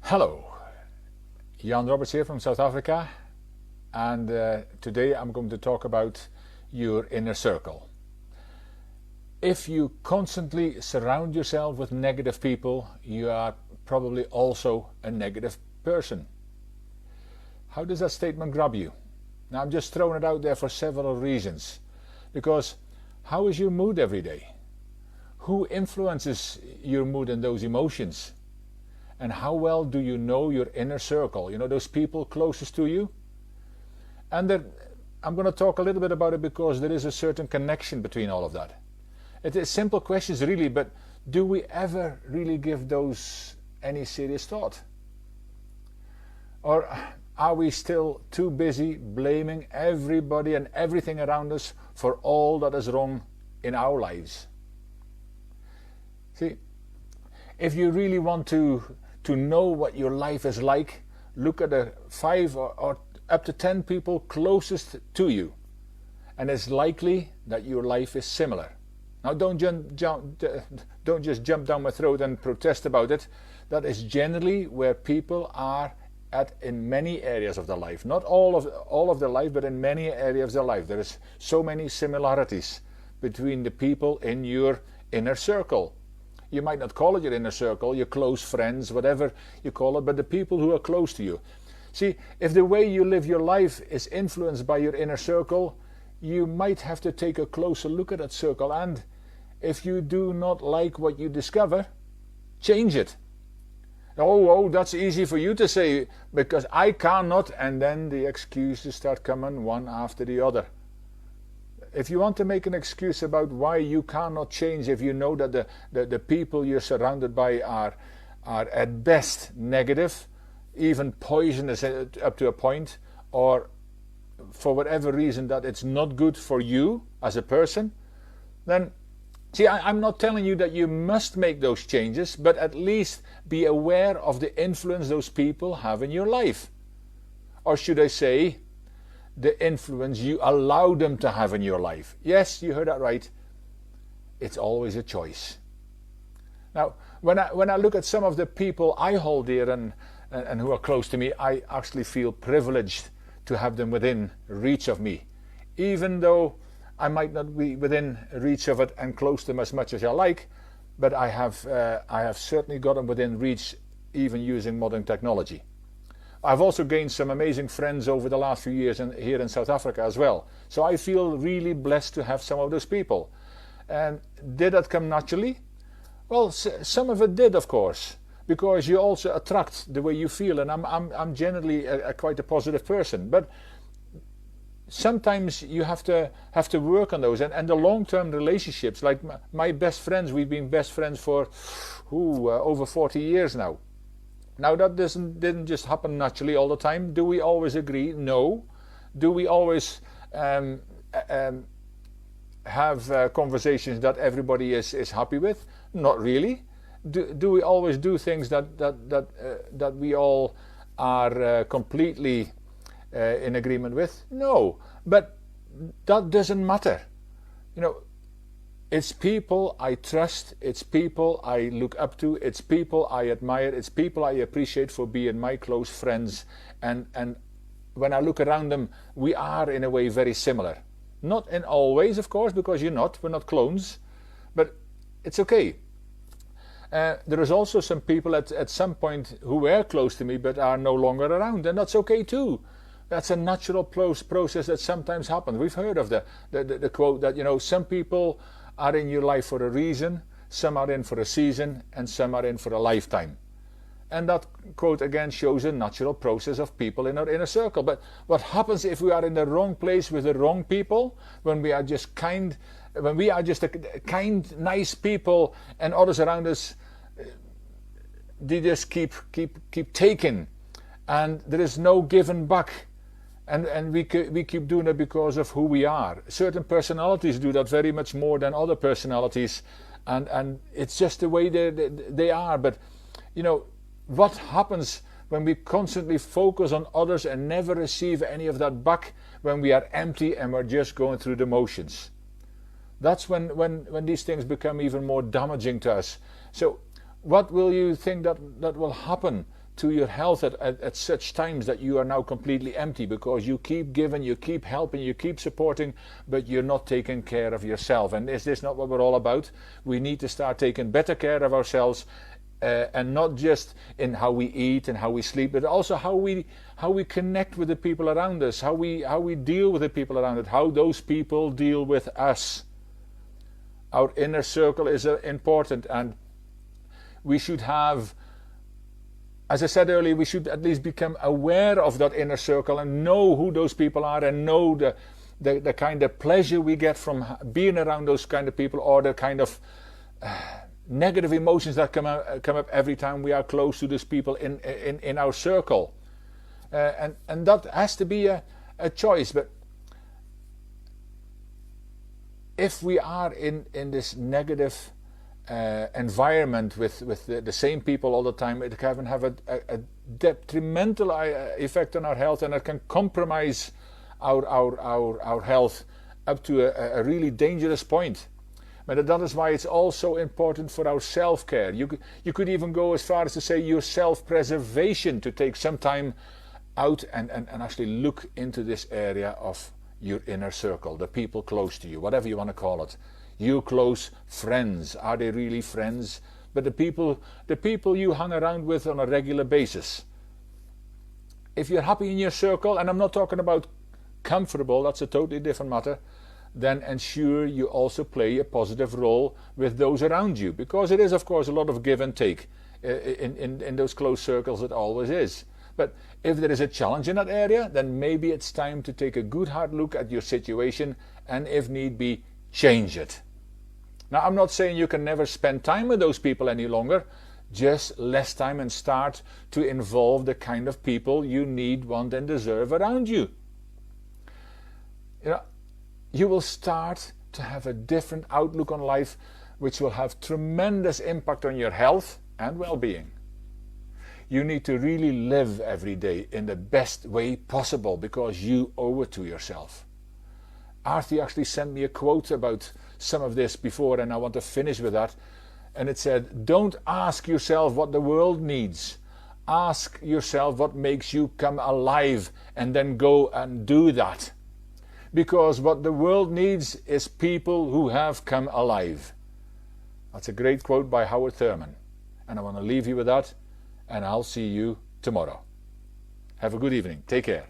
Hello, Jan Roberts here from South Africa, and today I'm going to talk about your inner circle. If you constantly surround yourself with negative people, you are probably also a negative person. How does that statement grab you? Now, I'm just throwing it out there for several reasons. Because how is your mood every day? Who influences your mood and those emotions? And how well do you know your inner circle? You know, those people closest to you? And I'm going to talk a little bit about it because there is a certain connection between all of that. It is simple questions really, but do we ever really give those any serious thought? Or are we still too busy blaming everybody and everything around us for all that is wrong in our lives? See, if you really want to know what your life is like, look at the 5 or up to 10 people closest to you, and it's likely that your life is similar. Now, don't just jump down my throat and protest about it. That is generally where people are at in many areas of their life. Not all of their life, but in many areas of their life. There is so many similarities between the people in your inner circle. You might not call it your inner circle, your close friends, whatever you call it, but the people who are close to you. See, if the way you live your life is influenced by your inner circle, you might have to take a closer look at that circle, and if you do not like what you discover, change it. Oh, that's easy for you to say, because I cannot, and then the excuses start coming one after the other. If you want to make an excuse about why you cannot change, if you know that the people you're surrounded by are at best negative, even poisonous up to a point, or for whatever reason that it's not good for you as a person, then see, I'm not telling you that you must make those changes, but at least be aware of the influence those people have in your life. Or should I say, the influence you allow them to have in your life. Yes, you heard that right. It's always a choice. Now, when I look at some of the people I hold dear and who are close to me, I actually feel privileged to have them within reach of me. Even though I might not be within reach of it and close to them as much as I like, but I have certainly got them within reach, even using modern technology. I've also gained some amazing friends over the last few years here in South Africa as well. So I feel really blessed to have some of those people. And did that come naturally? Well, some of it did, of course, because you also attract the way you feel, and I'm generally quite a positive person. But sometimes you have to work on those, and the long-term relationships, like my best friends, we've been best friends for over 40 years now. Now, that didn't just happen naturally all the time. Do we always agree? No. Do we always have conversations that everybody is happy with? Not really. Do we always do things that we all are completely in agreement with? No. But that doesn't matter. You know, it's people I trust, it's people I look up to, it's people I admire, it's people I appreciate for being my close friends. And when I look around them, we are in a way very similar. Not in all ways, of course, because we're not clones, but it's okay. There is also some people at some point who were close to me but are no longer around, and that's okay too. That's a natural process that sometimes happens. We've heard of the quote that, you know, some people are in your life for a reason, some are in for a season, and some are in for a lifetime. And that quote again shows a natural process of people in our inner circle. But what happens if we are in the wrong place with the wrong people, when we are just kind, nice people, and others around us, they just keep taking, and there is no giving back. And we keep doing it because of who we are. Certain personalities do that very much more than other personalities, and it's just the way they are. But you know, what happens when we constantly focus on others and never receive any of that back, when we are empty and we're just going through the motions? That's when these things become even more damaging to us. So what will you think that will happen to your health at such times that you are now completely empty because you keep giving, you keep helping, you keep supporting, but you're not taking care of yourself. And is this not what we're all about? We need to start taking better care of ourselves, and not just in how we eat and how we sleep, but also how we connect with the people around us, how we deal with the people around us, how those people deal with us. Our inner circle is important, and we should have, as I said earlier, we should at least become aware of that inner circle and know who those people are, and know the kind of pleasure we get from being around those kind of people, or the kind of negative emotions that come up every time we are close to these people in our circle. And that has to be a choice. But if we are in this negative environment with the same people all the time, it can have a detrimental effect on our health, and it can compromise our health up to a really dangerous point. But that is why it's also important for our self-care. You could even go as far as to say your self-preservation, to take some time out and actually look into this area of your inner circle, the people close to you, whatever you want to call it. Your close friends, are they really friends? But the people you hang around with on a regular basis. If you're happy in your circle, and I'm not talking about comfortable, that's a totally different matter, then ensure you also play a positive role with those around you, because it is of course a lot of give and take in those close circles. It always is. But if there is a challenge in that area, then maybe it's time to take a good hard look at your situation, and if need be, change it. Now, I'm not saying you can never spend time with those people any longer, just less time, and start to involve the kind of people you need, want and deserve around you. You will start to have a different outlook on life, which will have tremendous impact on your health and well-being. You need to really live every day in the best way possible, because you owe it to yourself. Arthur actually sent me a quote about some of this before, and I want to finish with that. And it said, don't ask yourself what the world needs. Ask yourself what makes you come alive, and then go and do that. Because what the world needs is people who have come alive. That's a great quote by Howard Thurman. And I want to leave you with that, and I'll see you tomorrow. Have a good evening. Take care.